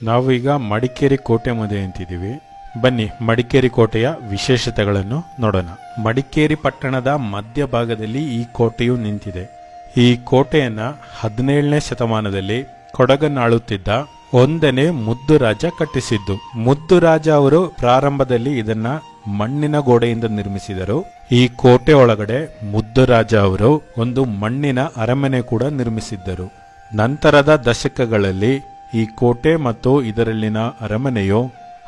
ನಾವು ಈಗ ಮಡಿಕೇರಿ ಕೋಟೆ ಮುಂದೆ ನಿಂತಿದ್ದೀವಿ. ಬನ್ನಿ ಮಡಿಕೇರಿ ಕೋಟೆಯ ವಿಶೇಷತೆಗಳನ್ನು ನೋಡೋಣ. ಮಡಿಕೇರಿ ಪಟ್ಟಣದ ಮಧ್ಯಭಾಗದಲ್ಲಿ ಈ ಕೋಟೆಯು ನಿಂತಿದೆ. ಈ ಕೋಟೆಯನ್ನ 17ನೇ ಶತಮಾನದಲ್ಲಿ ಕೊಡಗನ್ನಾಳುತ್ತಿದ್ದ 1ನೇ ಮುದ್ದುರಾಜ ಕಟ್ಟಿಸಿದ್ದು. ಮುದ್ದುರಾಜ ಅವರು ಪ್ರಾರಂಭದಲ್ಲಿ ಇದನ್ನ ಮಣ್ಣಿನ ಗೋಡೆಯಿಂದ ನಿರ್ಮಿಸಿದರು. ಈ ಕೋಟೆ ಒಳಗಡೆ ಮುದ್ದುರಾಜ ಅವರು ಒಂದು ಮಣ್ಣಿನ ಅರಮನೆ ಕೂಡ ನಿರ್ಮಿಸಿದ್ದರು. ನಂತರದ ದಶಕಗಳಲ್ಲಿ ಈ ಕೋಟೆ ಮತ್ತು ಇದರಲ್ಲಿನ ಅರಮನೆಯು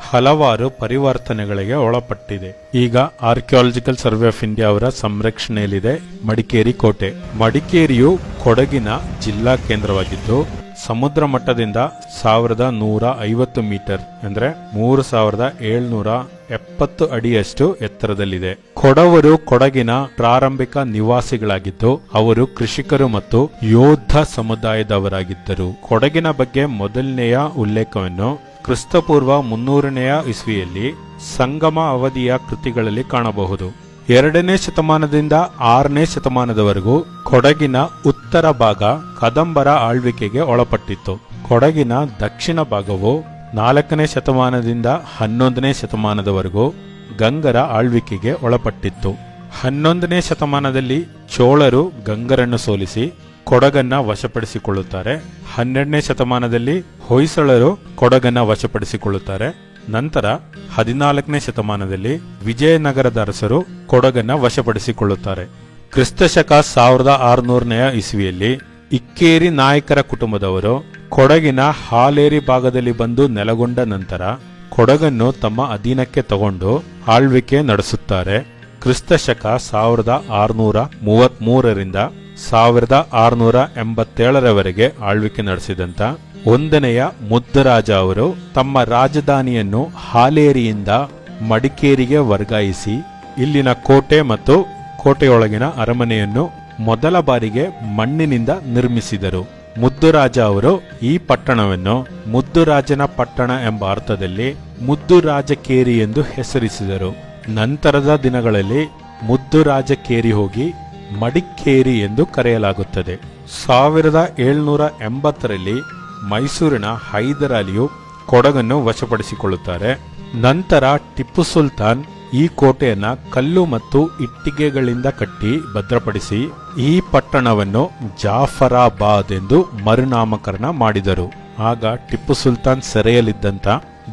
ಹಲವಾರು ಪರಿವರ್ತನೆಗಳಿಗೆ ಒಳಪಟ್ಟಿದೆ. ಈಗ ಆರ್ಕಿಯಾಲಜಿಕಲ್ ಸರ್ವೆ ಆಫ್ ಇಂಡಿಯಾ ಅವರ ಸಂರಕ್ಷಣೆಯಲ್ಲಿದೆ ಮಡಿಕೇರಿ ಕೋಟೆ. ಮಡಿಕೇರಿಯು ಕೊಡಗಿನ ಜಿಲ್ಲಾ ಕೇಂದ್ರವಾಗಿದ್ದು ಸಮುದ್ರ ಮಟ್ಟದಿಂದ 1150 ಮೀಟರ್ ಅಂದ್ರೆ 3770 ಅಡಿಯಷ್ಟು ಎತ್ತರದಲ್ಲಿದೆ. ಕೊಡವರು ಕೊಡಗಿನ ಪ್ರಾರಂಭಿಕ ನಿವಾಸಿಗಳಾಗಿದ್ದು ಅವರು ಕೃಷಿಕರು ಮತ್ತು ಯೋಧ ಸಮುದಾಯದವರಾಗಿದ್ದರು. ಕೊಡಗಿನ ಬಗ್ಗೆ ಮೊದಲನೆಯ ಉಲ್ಲೇಖವನ್ನು ಕ್ರಿಸ್ತಪೂರ್ವ 300ನೇ ಇಸ್ವಿಯಲ್ಲಿ ಸಂಗಮ ಅವಧಿಯ ಕೃತಿಗಳಲ್ಲಿ ಕಾಣಬಹುದು. 2ನೇ ಶತಮಾನದಿಂದ 6ನೇ ಶತಮಾನದವರೆಗೂ ಕೊಡಗಿನ ಉತ್ತರ ಭಾಗ ಕದಂಬರ ಆಳ್ವಿಕೆಗೆ ಒಳಪಟ್ಟಿತ್ತು. ಕೊಡಗಿನ ದಕ್ಷಿಣ ಭಾಗವು 4ನೇ ಶತಮಾನದಿಂದ 11ನೇ ಶತಮಾನದವರೆಗೂ ಗಂಗರ ಆಳ್ವಿಕೆಗೆ ಒಳಪಟ್ಟಿತ್ತು. 11ನೇ ಶತಮಾನದಲ್ಲಿ ಚೋಳರು ಗಂಗರನ್ನು ಸೋಲಿಸಿ ಕೊಡಗನ್ನ ವಶಪಡಿಸಿಕೊಳ್ಳುತ್ತಾರೆ. 12ನೇ ಶತಮಾನದಲ್ಲಿ ಹೊಯ್ಸಳರು ಕೊಡಗನ್ನ ವಶಪಡಿಸಿಕೊಳ್ಳುತ್ತಾರೆ. ನಂತರ 14ನೇ ಶತಮಾನದಲ್ಲಿ ವಿಜಯನಗರದ ಅರಸರು ಕೊಡಗನ್ನ ವಶಪಡಿಸಿಕೊಳ್ಳುತ್ತಾರೆ. ಕ್ರಿಸ್ತಶಕ 1600ನೇ ಇಸ್ವಿಯಲ್ಲಿ ಇಕ್ಕೇರಿ ನಾಯಕರ ಕುಟುಂಬದವರು ಕೊಡಗಿನ ಹಾಲೇರಿ ಭಾಗದಲ್ಲಿ ಬಂದು ನೆಲೆಗೊಂಡ ನಂತರ ಕೊಡಗನ್ನು ತಮ್ಮ ಅಧೀನಕ್ಕೆ ತಗೊಂಡು ಆಳ್ವಿಕೆ ನಡೆಸುತ್ತಾರೆ. ಕ್ರಿಸ್ತಶಕ 1633ರಿಂದ 1687ರವರೆಗೆ ಆಳ್ವಿಕೆ ನಡೆಸಿದಂತ 1ನೆಯ ಮುದ್ದರಾಜ ಅವರು ತಮ್ಮ ರಾಜಧಾನಿಯನ್ನು ಹಾಲೇರಿಯಿಂದ ಮಡಿಕೇರಿಗೆ ವರ್ಗಾಯಿಸಿ ಇಲ್ಲಿನ ಕೋಟೆ ಮತ್ತು ಕೋಟೆಯೊಳಗಿನ ಅರಮನೆಯನ್ನು ಮೊದಲ ಬಾರಿಗೆ ಮಣ್ಣಿನಿಂದ ನಿರ್ಮಿಸಿದರು. ಮುದ್ದುರಾಜ ಅವರು ಈ ಪಟ್ಟಣವನ್ನು ಮುದ್ದುರಾಜನ ಪಟ್ಟಣ ಎಂಬ ಅರ್ಥದಲ್ಲಿ ಮುದ್ದುರಾಜಕೇರಿ ಎಂದು ಹೆಸರಿಸಿದರು. ನಂತರದ ದಿನಗಳಲ್ಲಿ ಮುದ್ದುರಾಜಕೇರಿ ಹೋಗಿ ಮಡಿಕೇರಿ ಎಂದು ಕರೆಯಲಾಗುತ್ತದೆ. 1780ರಲ್ಲಿ ಮೈಸೂರಿನ ಹೈದರ್ ಅಲಿಯು ಕೊಡಗನ್ನು ವಶಪಡಿಸಿಕೊಳ್ಳುತ್ತಾರೆ. ನಂತರ ಟಿಪ್ಪು ಸುಲ್ತಾನ್ ಈ ಕೋಟೆಯನ್ನ ಕಲ್ಲು ಮತ್ತು ಇಟ್ಟಿಗೆಗಳಿಂದ ಕಟ್ಟಿ ಭದ್ರಪಡಿಸಿ ಈ ಪಟ್ಟಣವನ್ನು ಜಾಫರಾಬಾದ್ ಎಂದು ಮರುನಾಮಕರಣ ಮಾಡಿದರು. ಆಗ ಟಿಪ್ಪು ಸುಲ್ತಾನ್ ಸೆರೆಯಲ್ಲಿದ್ದಂತ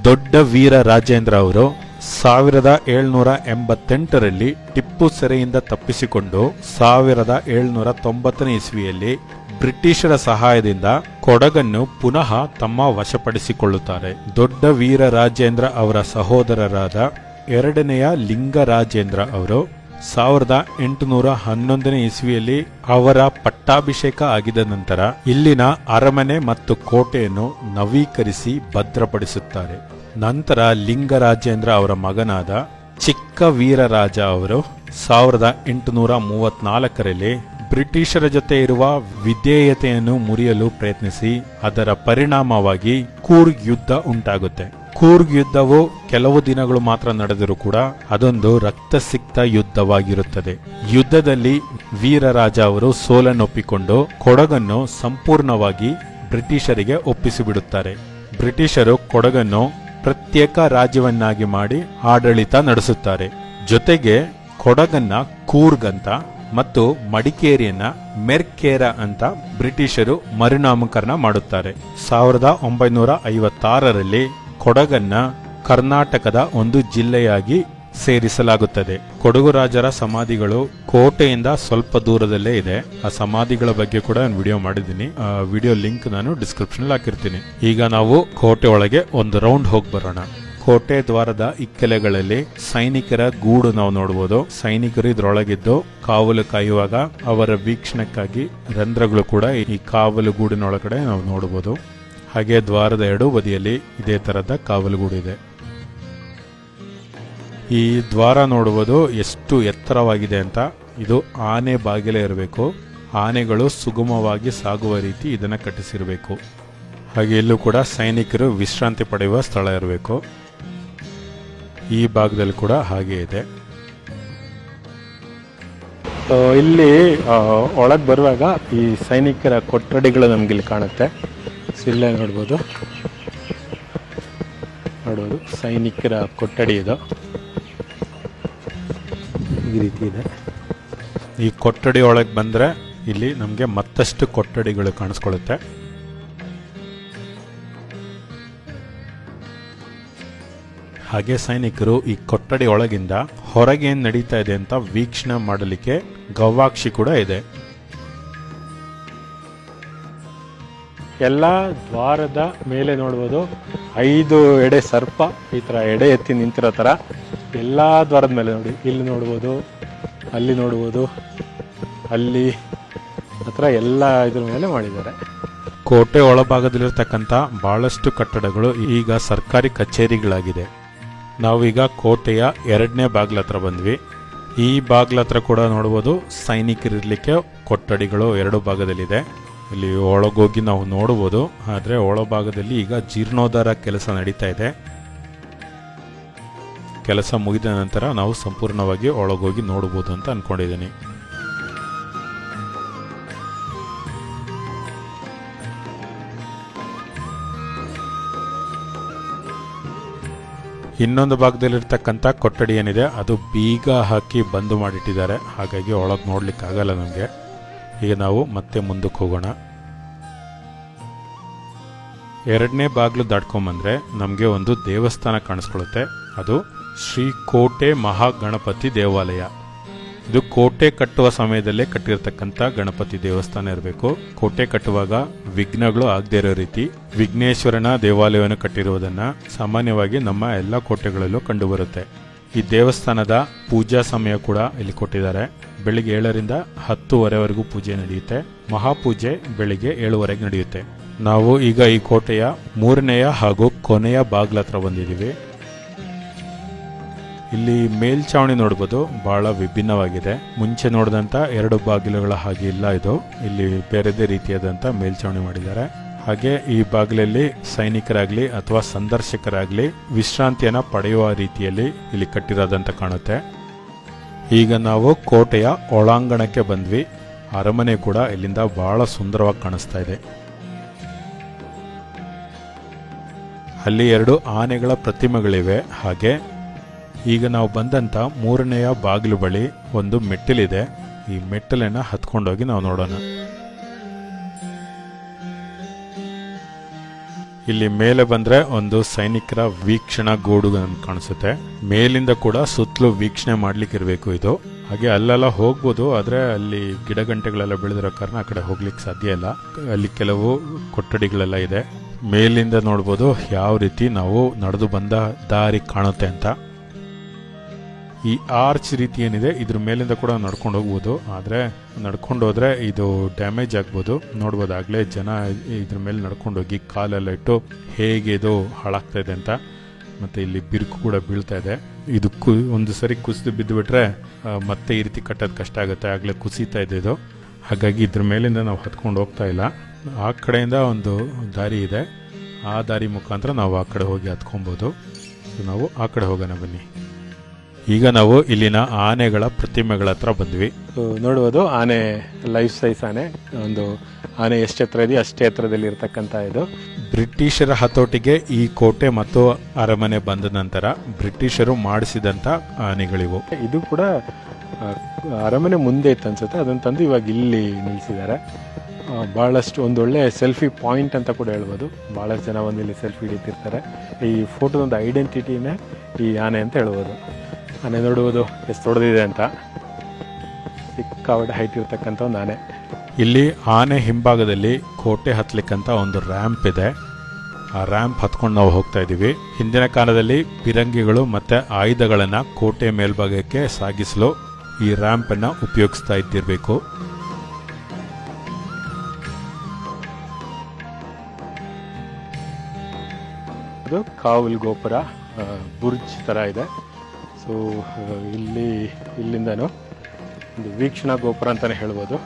ದೊಡ್ಡ ವೀರ ರಾಜೇಂದ್ರ ಅವರು 1788ರಲ್ಲಿ ಟಿಪ್ಪು ಸೆರೆಯಿಂದ ತಪ್ಪಿಸಿಕೊಂಡು 1790ನೇ ಇಸ್ವಿಯಲ್ಲಿ ಬ್ರಿಟಿಷರ ಸಹಾಯದಿಂದ ಕೊಡಗನ್ನು ಪುನಃ ತಮ್ಮ ವಶಪಡಿಸಿಕೊಳ್ಳುತ್ತಾರೆ. ದೊಡ್ಡ ವೀರ ರಾಜೇಂದ್ರ ಅವರ ಸಹೋದರರಾದ 2ನೆಯ ಲಿಂಗರಾಜೇಂದ್ರ ಅವರು 1811ನೇ ಇಸ್ವಿಯಲ್ಲಿ ಅವರ ಪಟ್ಟಾಭಿಷೇಕ ಆಗಿದ ನಂತರ ಇಲ್ಲಿನ ಅರಮನೆ ಮತ್ತು ಕೋಟೆಯನ್ನು ನವೀಕರಿಸಿ ಭದ್ರಪಡಿಸುತ್ತಾರೆ. ನಂತರ ಲಿಂಗರಾಜೇಂದ್ರ ಅವರ ಮಗನಾದ ಚಿಕ್ಕ ವೀರರಾಜ ಅವರು 1834ರಲ್ಲಿ ಬ್ರಿಟಿಷರ ಜೊತೆ ಇರುವ ವಿಧೇಯತೆಯನ್ನು ಮುರಿಯಲು ಪ್ರಯತ್ನಿಸಿ ಅದರ ಪರಿಣಾಮವಾಗಿ ಕೂರ್ಗ್ ಯುದ್ಧ ಉಂಟಾಗುತ್ತೆ. ಕೂರ್ಗ್ ಯುದ್ಧವು ಕೆಲವು ದಿನಗಳು ಮಾತ್ರ ನಡೆದರೂ ಕೂಡ ಅದೊಂದು ರಕ್ತಸಿಕ್ತ ಯುದ್ಧವಾಗಿರುತ್ತದೆ. ಯುದ್ಧದಲ್ಲಿ ವೀರರಾಜ ಅವರು ಸೋಲನ್ನೊಪ್ಪಿಕೊಂಡು ಕೊಡಗನ್ನು ಸಂಪೂರ್ಣವಾಗಿ ಬ್ರಿಟಿಷರಿಗೆ ಒಪ್ಪಿಸಿಬಿಡುತ್ತಾರೆ. ಬ್ರಿಟಿಷರು ಕೊಡಗನ್ನು ಪ್ರತ್ಯೇಕ ರಾಜ್ಯವನ್ನಾಗಿ ಮಾಡಿ ಆಡಳಿತ ನಡೆಸುತ್ತಾರೆ. ಜೊತೆಗೆ ಕೊಡಗನ್ನ ಕೂರ್ಗ್ ಅಂತ ಮತ್ತು ಮಡಿಕೇರಿಯನ್ನ ಮೆರ್ಕೇರ ಅಂತ ಬ್ರಿಟಿಷರು ಮರುನಾಮಕರಣ ಮಾಡುತ್ತಾರೆ. 1956ರಲ್ಲಿ ಕೊಡಗನ್ನ ಕರ್ನಾಟಕದ ಒಂದು ಜಿಲ್ಲೆಯಾಗಿ ಸೇರಿಸಲಾಗುತ್ತದೆ. ಕೊಡಗು ರಾಜರ ಸಮಾಧಿಗಳು ಕೋಟೆಯಿಂದ ಸ್ವಲ್ಪ ದೂರದಲ್ಲೇ ಇದೆ. ಆ ಸಮಾಧಿಗಳ ಬಗ್ಗೆ ಕೂಡ ನಾನು ವಿಡಿಯೋ ಮಾಡಿದ್ದೀನಿ. ಆ ವಿಡಿಯೋ ಲಿಂಕ್ ನಾನು ಡಿಸ್ಕ್ರಿಪ್ಷನ್ ಹಾಕಿರ್ತೀನಿ. ಈಗ ನಾವು ಕೋಟೆ ಒಳಗೆ ಒಂದು ರೌಂಡ್ ಹೋಗಿ ಬರೋಣ. ಕೋಟೆ ದ್ವಾರದ ಇಕ್ಕೆಲೆಗಳಲ್ಲಿ ಸೈನಿಕರ ಗೂಡು ನಾವು ನೋಡಬಹುದು. ಸೈನಿಕರು ಇದ್ರೊಳಗಿದ್ದು ಕಾವಲು ಕಾಯುವಾಗ ಅವರ ವೀಕ್ಷಣೆಕ್ಕಾಗಿ ರಂಧ್ರಗಳು ಕೂಡ ಈ ಕಾವಲು ಗೂಡಿನೊಳಗಡೆ ನಾವು ನೋಡಬಹುದು. ಹಾಗೆ ದ್ವಾರದ 2 ಬದಿಯಲ್ಲಿ ಇದೇ ತರದ ಕಾವಲು ಗೂಡು ಇದೆ. ಈ ದ್ವಾರ ನೋಡುವುದು ಎಷ್ಟು ಎತ್ತರವಾಗಿದೆ ಅಂತ. ಇದು ಆನೆ ಬಾಗಿಲೇ ಇರಬೇಕು. ಆನೆಗಳು ಸುಗಮವಾಗಿ ಸಾಗುವ ರೀತಿ ಇದನ್ನ ಕಟ್ಟಿಸಿರಬೇಕು. ಹಾಗೆ ಇಲ್ಲೂ ಕೂಡ ಸೈನಿಕರು ವಿಶ್ರಾಂತಿ ಪಡೆಯುವ ಸ್ಥಳ ಇರಬೇಕು. ಈ ಭಾಗದಲ್ಲಿ ಕೂಡ ಹಾಗೆ ಇದೆ. ಇಲ್ಲಿ ಒಳಗೆ ಬರುವಾಗ ಈ ಸೈನಿಕರ ಕೊಠಡಿಗಳು ನಮ್ಗೆ ಇಲ್ಲಿ ಕಾಣುತ್ತೆ. ಇಲ್ಲೇ ನೋಡ್ಬೋದು. ನೋಡುವುದು ಸೈನಿಕರ ಕೊಠಡಿ ಇದು. ಈ ರೀತಿ ಇದೆ. ಈ ಕೊಠಡಿ ಒಳಗೆ ಬಂದರೆ ಇಲ್ಲಿ ನಮಗೆ ಮತ್ತಷ್ಟು ಕೊಠಡಿಗಳು ಕಾಣಿಸ್ಕೊಳ್ಳುತ್ತೆ. ಹಾಗೆ ಸೈನಿಕರು ಈ ಕೊಠಡಿ ಒಳಗಿಂದ ಹೊರಗೆ ಏನು ನಡೀತಾ ಇದೆ ಅಂತ ವೀಕ್ಷಣೆ ಮಾಡಲಿಕ್ಕೆ ಗವಾಕ್ಷಿ ಕೂಡ ಇದೆ. ಎಲ್ಲ ದ್ವಾರದ ಮೇಲೆ ನೋಡ್ಬೋದು 5 ಎಡೆ ಸರ್ಪ ಈ ಥರ ಎಡೆ ಎತ್ತಿ ನಿಂತಿರೋ ಥರ ಎಲ್ಲ ದ್ವಾರದ ಮೇಲೆ ನೋಡಿ. ಇಲ್ಲಿ ನೋಡ್ಬೋದು, ಅಲ್ಲಿ ನೋಡ್ಬೋದು, ಅಲ್ಲಿ ಹತ್ರ ಎಲ್ಲ ಇದ್ರ ಮೇಲೆ ಮಾಡಿದ್ದಾರೆ. ಕೋಟೆ ಒಳಭಾಗದಲ್ಲಿರ್ತಕ್ಕಂಥ ಬಹಳಷ್ಟು ಕಟ್ಟಡಗಳು ಈಗ ಸರ್ಕಾರಿ ಕಚೇರಿಗಳಾಗಿದೆ. ನಾವೀಗ ಕೋಟೆಯ 2ನೇ ಬಾಗಿಲ ಹತ್ರ ಬಂದ್ವಿ. ಈ ಬಾಗಿಲ ಹತ್ರ ಕೂಡ ನೋಡ್ಬೋದು ಸೈನಿಕರಿರ್ಲಿಕ್ಕೆ ಕೊಠಡಿಗಳು 2 ಭಾಗದಲ್ಲಿದೆ. ಇಲ್ಲಿ ಒಳಗೋಗಿ ನಾವು ನೋಡ್ಬೋದು. ಆದರೆ ಒಳಭಾಗದಲ್ಲಿ ಈಗ ಜೀರ್ಣೋದ್ಧಾರ ಕೆಲಸ ನಡೀತಾ ಇದೆ. ಕೆಲಸ ಮುಗಿದ ನಂತರ ನಾವು ಸಂಪೂರ್ಣವಾಗಿ ಒಳಗೋಗಿ ನೋಡ್ಬೋದು ಅಂತ ಅನ್ಕೊಂಡಿದ್ದೀನಿ. ಇನ್ನೊಂದು ಭಾಗದಲ್ಲಿರ್ತಕ್ಕಂಥ ಕೊಠಡಿ ಏನಿದೆ ಅದು ಬೀಗ ಹಾಕಿ ಬಂದು ಮಾಡಿಟ್ಟಿದ್ದಾರೆ. ಹಾಗಾಗಿ ಒಳಗೆ ನೋಡ್ಲಿಕ್ಕೆ ಆಗಲ್ಲ ನಮಗೆ. ಈಗ ನಾವು ಮತ್ತೆ ಮುಂದಕ್ಕೆ ಹೋಗೋಣ. 2ನೇ ಬಾಗಿಲು ದಾಟ್ಕೊಂಬಂದ್ರೆ ನಮಗೆ ಒಂದು ದೇವಸ್ಥಾನ ಕಾಣಿಸ್ಕೊಳ್ಳುತ್ತೆ. ಅದು ಶ್ರೀ ಕೋಟೆ ಮಹಾಗಣಪತಿ ದೇವಾಲಯ. ಇದು ಕೋಟೆ ಕಟ್ಟುವ ಸಮಯದಲ್ಲೇ ಕಟ್ಟಿರ್ತಕ್ಕಂಥ ಗಣಪತಿ ದೇವಸ್ಥಾನ ಇರಬೇಕು. ಕೋಟೆ ಕಟ್ಟುವಾಗ ವಿಘ್ನಗಳು ಆಗದೇ ಇರೋ ರೀತಿ ವಿಘ್ನೇಶ್ವರನ ದೇವಾಲಯವನ್ನು ಕಟ್ಟಿರುವುದನ್ನು ಸಾಮಾನ್ಯವಾಗಿ ನಮ್ಮ ಎಲ್ಲ ಕೋಟೆಗಳಲ್ಲೂ ಕಂಡುಬರುತ್ತೆ. ಈ ದೇವಸ್ಥಾನದ ಪೂಜಾ ಸಮಯ ಕೂಡ ಇಲ್ಲಿ ಕೊಟ್ಟಿದ್ದಾರೆ. ಬೆಳಿಗ್ಗೆ 7ರಿಂದ 10:30ವರೆಗೂ ಪೂಜೆ ನಡೆಯುತ್ತೆ. ಮಹಾಪೂಜೆ ಬೆಳಿಗ್ಗೆ 7:30ಗೆ ನಡೆಯುತ್ತೆ. ನಾವು ಈಗ ಈ ಕೋಟೆಯ 3ನೇಯ ಹಾಗೂ ಕೊನೆಯ ಬಾಗಿಲ ಹತ್ರ ಬಂದಿದ್ದೀವಿ. ಇಲ್ಲಿ ಮೇಲ್ಛಾವಣಿ ನೋಡ್ಬೋದು, ಬಹಳ ವಿಭಿನ್ನವಾಗಿದೆ. ಮುಂಚೆ ನೋಡಿದಂಥ 2 ಬಾಗಿಲುಗಳ ಹಾಗೆ ಇಲ್ಲ ಇದು. ಇಲ್ಲಿ ಬೇರೆದೇ ರೀತಿಯಾದಂಥ ಮೇಲ್ಛಾವಣಿ ಮಾಡಿದ್ದಾರೆ. ಹಾಗೆ ಈ ಬಾಗಿಲಲ್ಲಿ ಸೈನಿಕರಾಗ್ಲಿ ಅಥವಾ ಸಂದರ್ಶಕರಾಗ್ಲಿ ವಿಶ್ರಾಂತಿಯನ್ನ ಪಡೆಯುವ ರೀತಿಯಲ್ಲಿ ಇಲ್ಲಿ ಕಟ್ಟಿರೋದಂತ ಕಾಣುತ್ತೆ. ಈಗ ನಾವು ಕೋಟೆಯ ಒಳಾಂಗಣಕ್ಕೆ ಬಂದ್ವಿ. ಅರಮನೆ ಕೂಡ ಇಲ್ಲಿಂದ ಬಹಳ ಸುಂದರವಾಗಿ ಕಾಣಿಸ್ತಾ ಇದೆ. ಅಲ್ಲಿ 2 ಆನೆಗಳ ಪ್ರತಿಮೆಗಳಿವೆ. ಹಾಗೆ ಈಗ ನಾವು ಬಂದಂತ 3ನೇಯ ಬಾಗಿಲು ಬಳಿ ಒಂದು ಮೆಟ್ಟಿಲಿದೆ. ಈ ಮೆಟ್ಟಿಲನ್ನ ಹತ್ಕೊಂಡೋಗಿ ನಾವು ನೋಡೋಣ. ಇಲ್ಲಿ ಮೇಲೆ ಬಂದ್ರೆ ಒಂದು ಸೈನಿಕರ ವೀಕ್ಷಣಾ ಗೋಡು ಕಾಣಿಸುತ್ತೆ. ಮೇಲಿಂದ ಕೂಡ ಸುತ್ತಲೂ ವೀಕ್ಷಣೆ ಮಾಡ್ಲಿಕ್ಕೆ ಇರಬೇಕು ಇದು. ಹಾಗೆ ಅಲ್ಲೆಲ್ಲ ಹೋಗ್ಬೋದು, ಆದ್ರೆ ಅಲ್ಲಿ ಗಿಡ ಗಂಟೆಗಳೆಲ್ಲ ಬೆಳೆದಿರೋ ಕಾರಣ ಆ ಕಡೆ ಹೋಗ್ಲಿಕ್ಕೆ ಸಾಧ್ಯ ಇಲ್ಲ. ಅಲ್ಲಿ ಕೆಲವು ಕೊಠಡಿಗಳೆಲ್ಲ ಇದೆ. ಮೇಲಿಂದ ನೋಡ್ಬೋದು ಯಾವ ರೀತಿ ನಾವು ನಡೆದು ಬಂದ ದಾರಿ ಕಾಣುತ್ತೆ ಅಂತ. ಈ ಆರ್ಚ್ ರೀತಿ ಏನಿದೆ ಇದ್ರ ಮೇಲಿಂದ ಕೂಡ ನಡ್ಕೊಂಡು ಹೋಗ್ಬೋದು. ಆದರೆ ನಡ್ಕೊಂಡು ಹೋದ್ರೆ ಇದು ಡ್ಯಾಮೇಜ್ ಆಗ್ಬೋದು. ನೋಡ್ಬೋದು ಆಗಲೇ ಜನ ಇದ್ರ ಮೇಲೆ ನಡ್ಕೊಂಡೋಗಿ ಕಾಲೆಲ್ಲ ಇಟ್ಟು ಹೇಗೆ ಇದು ಹಾಳಾಗ್ತಾ ಇದೆ ಅಂತ. ಮತ್ತು ಇಲ್ಲಿ ಬಿರುಕು ಕೂಡ ಬೀಳ್ತಾ ಇದೆ. ಇದು ಒಂದು ಸರಿ ಕುಸಿದು ಬಿದ್ದು ಬಿಟ್ರೆ ಮತ್ತೆ ಈ ರೀತಿ ಕಟ್ಟೋದು ಕಷ್ಟ ಆಗುತ್ತೆ. ಆಗಲೇ ಕುಸಿತಾ ಇದೆ ಇದು. ಹಾಗಾಗಿ ಇದ್ರ ಮೇಲಿಂದ ನಾವು ಹತ್ಕೊಂಡು ಹೋಗ್ತಾ ಇಲ್ಲ. ಆ ಕಡೆಯಿಂದ ಒಂದು ದಾರಿ ಇದೆ. ಆ ದಾರಿ ಮುಖಾಂತರ ನಾವು ಆ ಕಡೆ ಹೋಗಿ ಹತ್ಕೊಬೋದು. ನಾವು ಆ ಕಡೆ ಹೋಗೋಣ ಬನ್ನಿ. ಈಗ ನಾವು ಇಲ್ಲಿನ ಆನೆಗಳ ಪ್ರತಿಮೆಗಳ ಹತ್ರ ಬಂದ್ವಿ. ನೋಡುವುದು ಆನೆ, ಲೈಫ್ ಸೈಜ್ ಆನೆ. ಒಂದು ಆನೆ ಎಷ್ಟು ಎತ್ತರ ಇದೆಯೋ ಅಷ್ಟೇ ಎತ್ತರದಲ್ಲಿ ಇರತಕ್ಕಂಥ ಇದು. ಬ್ರಿಟಿಷರ ಹತೋಟಿಗೆ ಈ ಕೋಟೆ ಮತ್ತು ಅರಮನೆ ಬಂದ ನಂತರ ಬ್ರಿಟಿಷರು ಮಾಡಿಸಿದಂಥ ಆನೆಗಳಿವು. ಇದು ಕೂಡ ಅರಮನೆ ಮುಂದೆ ಇತ್ತು ಅನ್ಸುತ್ತೆ. ಅದನ್ನು ತಂದು ಇವಾಗ ಇಲ್ಲಿ ನಿಲ್ಲಿಸಿದ್ದಾರೆ. ಭಾಳಷ್ಟು ಒಂದೊಳ್ಳೆ ಸೆಲ್ಫಿ ಪಾಯಿಂಟ್ ಅಂತ ಕೂಡ ಹೇಳ್ಬೋದು. ಭಾಳಷ್ಟು ಜನ ಬಂದು ಇಲ್ಲಿ ಸೆಲ್ಫಿ ಹಿಡಿತಿರ್ತಾರೆ. ಈ ಫೋಟೋದೊಂದು ಐಡೆಂಟಿಟಿನೇ ಈ ಆನೆ ಅಂತ ಹೇಳ್ಬೋದು. ಆನೆ ನೋಡುವುದು ಎಷ್ಟು ದೊಡ್ಡದಿದೆ ಅಂತ. ಸಿಕ್ಕಾಪಟ್ಟೆ ಹೈಟ್ ಇರ್ತಕ್ಕಂಥ ಒಂದು ಆನೆ. ಇಲ್ಲಿ ಆನೆ ಹಿಂಭಾಗದಲ್ಲಿ ಕೋಟೆ ಹತ್ತಲಿಕ್ಕಂತ ಒಂದು ರ್ಯಾಂಪ್ ಇದೆ. ಆ ರ್ಯಾಂಪ್ ಹತ್ಕೊಂಡು ನಾವು ಹೋಗ್ತಾ ಇದ್ದೀವಿ. ಹಿಂದಿನ ಕಾಲದಲ್ಲಿ ಪಿರಂಗಿಗಳು ಮತ್ತೆ ಆಯುಧಗಳನ್ನ ಕೋಟೆ ಮೇಲ್ಭಾಗಕ್ಕೆ ಸಾಗಿಸಲು ಈ ರ್ಯಾಂಪ್ ಅನ್ನ ಉಪಯೋಗಿಸ್ತಾ ಇದ್ದಿರಬೇಕು. ಅದು ಕಾವಲ್ ಗೋಪುರ, ಬುರ್ಜ್ ತರ ಇದೆ. ಸೊ ಇಲ್ಲಿಂದನೂ ಒಂದು ವೀಕ್ಷಣಾ ಗೋಪುರ ಅಂತಾನೆ ಹೇಳ್ಬೋದು.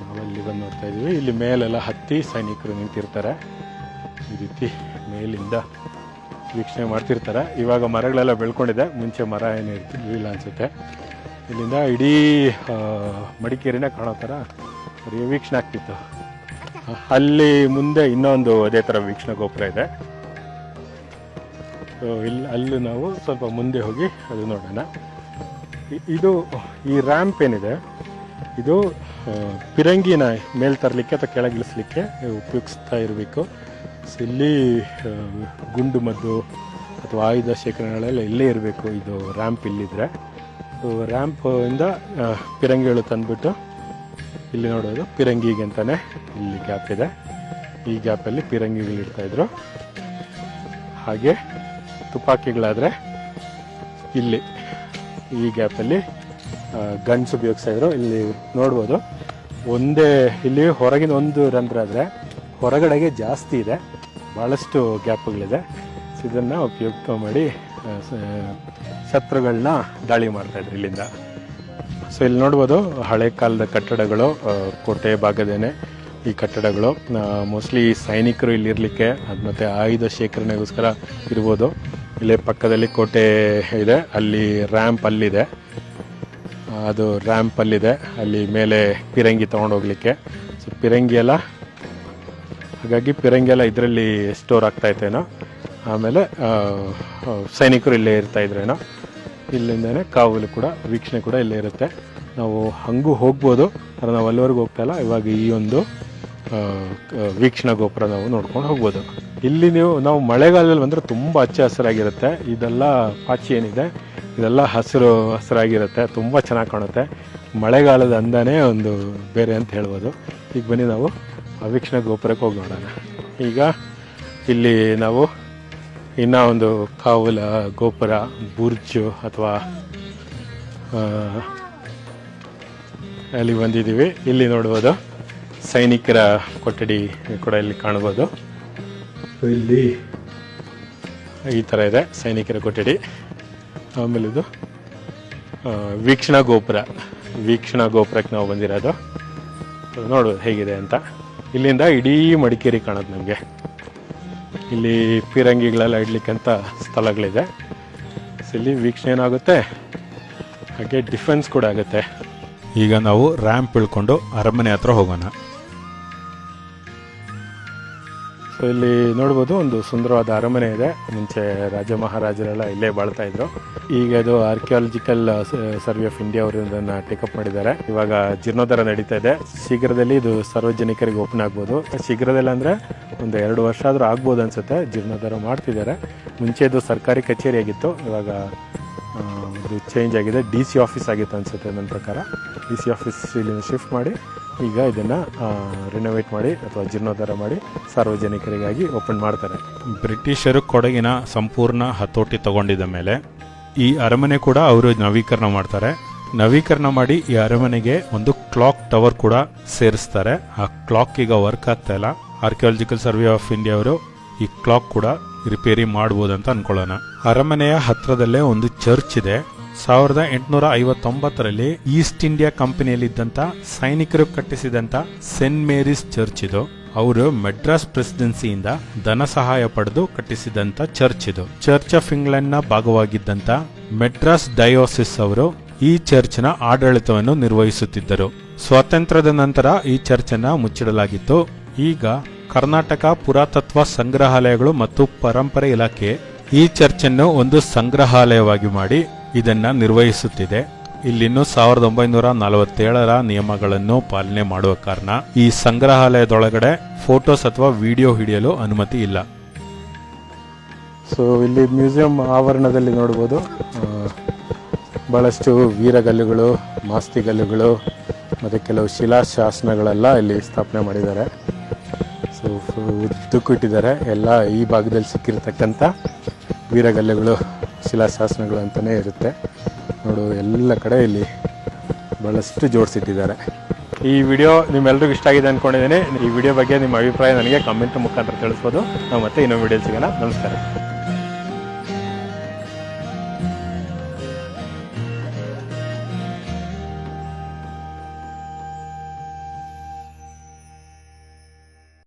ನಾವಲ್ಲಿ ಬಂದು ನೋಡ್ತಾ ಇದ್ದೀವಿ. ಇಲ್ಲಿ ಮೇಲೆಲ್ಲ ಹತ್ತಿ ಸೈನಿಕರು ನಿಂತಿರ್ತಾರೆ. ಈ ರೀತಿ ಮೇಲಿಂದ ವೀಕ್ಷಣೆ ಮಾಡ್ತಿರ್ತಾರೆ. ಇವಾಗ ಮರಗಳೆಲ್ಲ ಬೆಳ್ಕೊಂಡಿದೆ. ಮುಂಚೆ ಮರ ಏನು ಇರಲಿಲ್ಲ ಅನ್ಸುತ್ತೆ. ಇಲ್ಲಿಂದ ಇಡೀ ಮಡಿಕೇರಿನ ಕಾಣೋ ಥರ ವೀಕ್ಷಣೆ ಆಗ್ತಿತ್ತು. ಅಲ್ಲಿ ಮುಂದೆ ಇನ್ನೊಂದು ಅದೇ ಥರ ವೀಕ್ಷಣಾ ಗೋಪುರ ಇದೆ. ಸೊ ಇಲ್ಲಿ ಅಲ್ಲಿ ನಾವು ಸ್ವಲ್ಪ ಮುಂದೆ ಹೋಗಿ ಅದು ನೋಡೋಣ. ಇದು ಈ ರ್ಯಾಂಪ್ ಏನಿದೆ ಇದು ಪಿರಂಗಿನ ಮೇಲ್ ತರಲಿಕ್ಕೆ ಅಥವಾ ಕೆಳಗಿಳಿಸ್ಲಿಕ್ಕೆ ಉಪಯೋಗಿಸ್ತಾ ಇರಬೇಕು. ಸೊ ಇಲ್ಲಿ ಗುಂಡು ಮದ್ದು ಅಥವಾ ಆಯುಧ ಶೇಖರಣೆಗಳೆಲ್ಲ ಇಲ್ಲೇ ಇರಬೇಕು. ಇದು ರ್ಯಾಂಪ್ ಇಲ್ಲಿದ್ರೆ ಸೊ ರ್ಯಾಂಪ್ ಇಂದ ಪಿರಂಗಿಗಳು ತಂದುಬಿಟ್ಟು ಇಲ್ಲಿ ನೋಡೋದು ಪಿರಂಗಿಗೆ ಅಂತಾನೆ ಇಲ್ಲಿ ಗ್ಯಾಪ್ ಇದೆ. ಈ ಗ್ಯಾಪಲ್ಲಿ ಪಿರಂಗಿಗಳು ಇಡ್ತಾಯಿದ್ರು. ಹಾಗೆ ತುಪಾಕಿಗಳಾದರೆ ಇಲ್ಲಿ ಈ ಗ್ಯಾಪಲ್ಲಿ ಗನ್ಸ್ ಉಪಯೋಗಿಸ್ತಾಯಿದ್ರು. ಇಲ್ಲಿ ನೋಡ್ಬೋದು ಒಂದೇ ಇಲ್ಲಿ ಹೊರಗಿನ ಒಂದು ರಂಧ್ರ ಆದರೆ ಹೊರಗಡೆಗೆ ಜಾಸ್ತಿ ಇದೆ, ಭಾಳಷ್ಟು ಗ್ಯಾಪ್ಗಳಿದೆ. ಸೊ ಇದನ್ನು ಉಪಯುಕ್ತ ಮಾಡಿ ಶತ್ರುಗಳನ್ನ ದಾಳಿ ಮಾಡ್ತಾಯಿದ್ರು ಇಲ್ಲಿಂದ. ಸೊ ಇಲ್ಲಿ ನೋಡ್ಬೋದು ಹಳೆ ಕಾಲದ ಕಟ್ಟಡಗಳು, ಕೋಟೆ ಭಾಗದೇನೆ ಈ ಕಟ್ಟಡಗಳು. ಮೋಸ್ಟ್ಲಿ ಸೈನಿಕರು ಇಲ್ಲಿರಲಿಕ್ಕೆ ಅದು ಮತ್ತು ಆಯುಧ ಶೇಖರಣೆಗೋಸ್ಕರ ಇರ್ಬೋದು. ಇಲ್ಲೇ ಪಕ್ಕದಲ್ಲಿ ಕೋಟೆ ಇದೆ, ಅಲ್ಲಿ ರ್ಯಾಂಪ್ ಅಲ್ಲಿದೆ, ಅದು ರ್ಯಾಂಪ್ ಅಲ್ಲಿದೆ, ಅಲ್ಲಿ ಮೇಲೆ ಪಿರಂಗಿ ತೊಗೊಂಡೋಗ್ಲಿಕ್ಕೆ. ಸೊ ಪಿರಂಗಿ ಎಲ್ಲ ಹಾಗಾಗಿ ಪಿರಂಗಿ ಎಲ್ಲ ಇದರಲ್ಲಿ ಸ್ಟೋರ್ ಆಗ್ತಾಯಿತ್ತೇನೋ. ಆಮೇಲೆ ಸೈನಿಕರು ಇಲ್ಲೇ ಇರ್ತಾಯಿದ್ರೇನೋ. ಇಲ್ಲಿಂದನೇ ಕಾವಲು ಕೂಡ ವೀಕ್ಷಣೆ ಕೂಡ ಇಲ್ಲೇ ಇರುತ್ತೆ. ನಾವು ಹಂಗೂ ಹೋಗ್ಬೋದು, ಆದರೆ ನಾವು ಅಲ್ಲಿವರೆಗೂ ಹೋಗ್ತಾಯಿಲ್ಲ. ಇವಾಗ ಈ ಒಂದು ವೀಕ್ಷಣಾ ಗೋಪುರ ನಾವು ನೋಡ್ಕೊಂಡು ಹೋಗ್ಬೋದು. ಇಲ್ಲಿ ನಾವು ಮಳೆಗಾಲದಲ್ಲಿ ಬಂದರೆ ತುಂಬ ಹಚ್ಚ ಹಸಿರಾಗಿರುತ್ತೆ. ಇದೆಲ್ಲ ಪಾಚಿ ಏನಿದೆ ಇದೆಲ್ಲ ಹಸಿರಾಗಿರುತ್ತೆ, ತುಂಬ ಚೆನ್ನಾಗಿ ಕಾಣುತ್ತೆ. ಮಳೆಗಾಲದ ಅಂದಾನೇ ಒಂದು ಬೇರೆ ಅಂತ ಹೇಳ್ಬೋದು. ಈಗ ಬನ್ನಿ ನಾವು ಆ ವೀಕ್ಷಣಾ ಗೋಪುರಕ್ಕೆ ಹೋಗಿ ನೋಡೋಣ. ಈಗ ಇಲ್ಲಿ ನಾವು ಇನ್ನೂ ಒಂದು ಕಾವಲ ಗೋಪುರ, ಬುರ್ಜು ಅಥವಾ ಅಲ್ಲಿ ಬಂದಿದ್ದೀವಿ. ಇಲ್ಲಿ ನೋಡ್ಬೋದು ಸೈನಿಕರ ಕೊಠಡಿ ಕೂಡ ಇಲ್ಲಿ ಕಾಣ್ಬೋದು. ಇಲ್ಲಿ ಈ ಥರ ಇದೆ ಸೈನಿಕರ ಕೊಠಡಿ. ಆಮೇಲೆ ಇದು ವೀಕ್ಷಣಾ ಗೋಪುರಕ್ಕೆ ನಾವು ಬಂದಿರೋದು. ನೋಡ್ಬೋದು ಹೇಗಿದೆ ಅಂತ. ಇಲ್ಲಿಂದ ಇಡೀ ಮಡಿಕೇರಿ ಕಾಣೋದು ನಮಗೆ. ಇಲ್ಲಿ ಪಿರಂಗಿಗಳೆಲ್ಲ ಇಡ್ಲಿಕ್ಕಂತ ಸ್ಥಳಗಳಿದೆ. ಸೊ ಇಲ್ಲಿ ವೀಕ್ಷಣೆ ಏನಾಗುತ್ತೆ, ಹಾಗೆ ಡಿಫೆನ್ಸ್ ಕೂಡ ಆಗುತ್ತೆ. ಈಗ ನಾವು ರ್ಯಾಂಪ್ ಇಳ್ಕೊಂಡು ಅರಮನೆ ಹತ್ರ ಹೋಗೋಣ. ಸೊ ಇಲ್ಲಿ ನೋಡ್ಬೋದು ಒಂದು ಸುಂದರವಾದ ಅರಮನೆ ಇದೆ. ಮುಂಚೆ ರಾಜ ಮಹಾರಾಜರೆಲ್ಲ ಇಲ್ಲೇ ಬಾಳ್ತಾ ಇದ್ರು. ಈಗ ಅದು ಆರ್ಕಿಯಾಲಜಿಕಲ್ ಸರ್ವೆ ಆಫ್ ಇಂಡಿಯಾ ಅವರು ಇದನ್ನು ಟೇಕಪ್ ಮಾಡಿದ್ದಾರೆ. ಇವಾಗ ಜೀರ್ಣೋದ್ಧಾರ ನಡೀತಾ ಇದೆ. ಶೀಘ್ರದಲ್ಲಿ ಇದು ಸಾರ್ವಜನಿಕರಿಗೆ ಓಪನ್ ಆಗ್ಬೋದು. ಶೀಘ್ರದಲ್ಲಿ ಅಂದರೆ ಒಂದು 2 ವರ್ಷ ಆದರೂ ಆಗ್ಬೋದು ಅನ್ಸುತ್ತೆ. ಜೀರ್ಣೋದ್ಧಾರ ಮಾಡ್ತಿದ್ದಾರೆ. ಮುಂಚೆ ಇದು ಸರ್ಕಾರಿ ಕಚೇರಿ ಆಗಿತ್ತು, ಇವಾಗ ಇದು ಚೇಂಜ್ ಆಗಿದೆ. DC ಆಫೀಸ್ ಆಗಿತ್ತು ಅನ್ಸುತ್ತೆ ನನ್ನ ಪ್ರಕಾರ. DC ಆಫೀಸ್ ಇಲ್ಲಿ ಶಿಫ್ಟ್ ಮಾಡಿ ಈಗ ಇದನ್ನು ರಿನೋವೇಟ್ ಮಾಡಿ ಅಥವಾ ಜೀರ್ಣೋದ್ಧಾರ ಮಾಡಿ ಸಾರ್ವಜನಿಕರಿಗಾಗಿ ಓಪನ್ ಮಾಡ್ತಾರೆ. ಬ್ರಿಟಿಷರು ಕೊಡಗಿನ ಸಂಪೂರ್ಣ ಹತೋಟಿ ತಗೊಂಡಿದ್ದ ಮೇಲೆ ಈ ಅರಮನೆ ಕೂಡ ಅವರು ನವೀಕರಣ ಮಾಡ್ತಾರೆ. ನವೀಕರಣ ಮಾಡಿ ಈ ಅರಮನೆಗೆ ಒಂದು ಕ್ಲಾಕ್ ಟವರ್ ಕೂಡ ಸೇರಿಸ್ತಾರೆ. ಆ ಕ್ಲಾಕ್ ಈಗ ವರ್ಕ್ ಆಗ್ತಾ ಇಲ್ಲ. ಆರ್ಕಿಯಾಲಜಿಕಲ್ ಸರ್ವೆ ಆಫ್ ಇಂಡಿಯಾ ಅವರು ಈ ಕ್ಲಾಕ್ ಕೂಡ ರಿಪೇರಿ ಮಾಡ್ಬೋದಂತ ಅನ್ಕೊಳ್ಳೋಣ. ಅರಮನೆಯ ಹತ್ರದಲ್ಲೇ ಒಂದು ಚರ್ಚ್ ಇದೆ. 1859ರಲ್ಲಿ ಈಸ್ಟ್ ಇಂಡಿಯಾ ಕಂಪನಿಯಲ್ಲಿದ್ದಂತ ಸೈನಿಕರು ಕಟ್ಟಿಸಿದಂತ ಸೇಂಟ್ ಮೇರಿಸ್ ಚರ್ಚ್ ಇದು. ಅವರು ಮೆಡ್ರಾಸ್ ಪ್ರೆಸಿಡೆನ್ಸಿಯಿಂದ ಧನ ಸಹಾಯ ಪಡೆದು ಕಟ್ಟಿಸಿದಂತ ಚರ್ಚ್ ಇದು. ಚರ್ಚ್ ಆಫ್ ಇಂಗ್ಲೆಂಡ್ ನ ಭಾಗವಾಗಿದ್ದಂತ ಮೆಡ್ರಾಸ್ ಡಯೋಸಿಸ್ ಅವರು ಈ ಚರ್ಚ್ನ ಆಡಳಿತವನ್ನು ನಿರ್ವಹಿಸುತ್ತಿದ್ದರು. ಸ್ವಾತಂತ್ರ್ಯದ ನಂತರ ಈ ಚರ್ಚ್ ಅನ್ನ ಮುಚ್ಚಿಡಲಾಗಿತ್ತು. ಈಗ ಕರ್ನಾಟಕ ಪುರಾತತ್ವ ಸಂಗ್ರಹಾಲಯಗಳು ಮತ್ತು ಪರಂಪರೆ ಇಲಾಖೆ ಈ ಚರ್ಚ್ ಅನ್ನು ಒಂದು ಸಂಗ್ರಹಾಲಯವಾಗಿ ಮಾಡಿ ಇದನ್ನ ನಿರ್ವಹಿಸುತ್ತಿದೆ. ಇಲ್ಲಿನ್ನು 1947ರ ನಿಯಮಗಳನ್ನು ಪಾಲನೆ ಮಾಡುವ ಕಾರಣ ಈ ಸಂಗ್ರಹಾಲಯದೊಳಗಡೆ ಫೋಟೋಸ್ ಅಥವಾ ವಿಡಿಯೋ ಹಿಡಿಯಲು ಅನುಮತಿ ಇಲ್ಲ. ಸೊ ಇಲ್ಲಿ ಮ್ಯೂಸಿಯಂ ಆವರಣದಲ್ಲಿ ನೋಡ್ಬೋದು ಬಹಳಷ್ಟು ವೀರಗಲ್ಲುಗಳು, ಮಾಸ್ತಿಗಲ್ಲುಗಳು ಮತ್ತು ಕೆಲವು ಶಿಲಾಶಾಸನಗಳೆಲ್ಲ ಇಲ್ಲಿ ಸ್ಥಾಪನೆ ಮಾಡಿದ್ದಾರೆ. ಸೊ ಉದ್ದಕ್ಕೂ ಇಟ್ಟಿದ್ದಾರೆ. ಎಲ್ಲ ಈ ಭಾಗದಲ್ಲಿ ಸಿಕ್ಕಿರ್ತಕ್ಕಂಥ ವೀರಗಲ್ಲುಗಳು, ಶಿಲಾಶಾಸನಗಳು ಅಂತಲೇ ಇರುತ್ತೆ. ನೋಡು ಎಲ್ಲ ಕಡೆ ಇಲ್ಲಿ ಬಹಳಷ್ಟು ಜೋಡಿಸಿಟ್ಟಿದ್ದಾರೆ. ಈ ವಿಡಿಯೋ ನಿಮ್ಮೆಲ್ಲರಿಗೂ ಇಷ್ಟ ಆಗಿದೆ ಅಂದ್ಕೊಂಡಿದ್ದೀನಿ. ಈ ವಿಡಿಯೋ ಬಗ್ಗೆ ನಿಮ್ಮ ಅಭಿಪ್ರಾಯ ನನಗೆ ಕಮೆಂಟ್ ಮುಖಾಂತರ ತಿಳಿಸ್ಬೋದು. ನಾವು ಮತ್ತೆ ಇನ್ನೊಂದು ವಿಡಿಯೋ ಸಿಗೋಣ. ನಮಸ್ಕಾರ.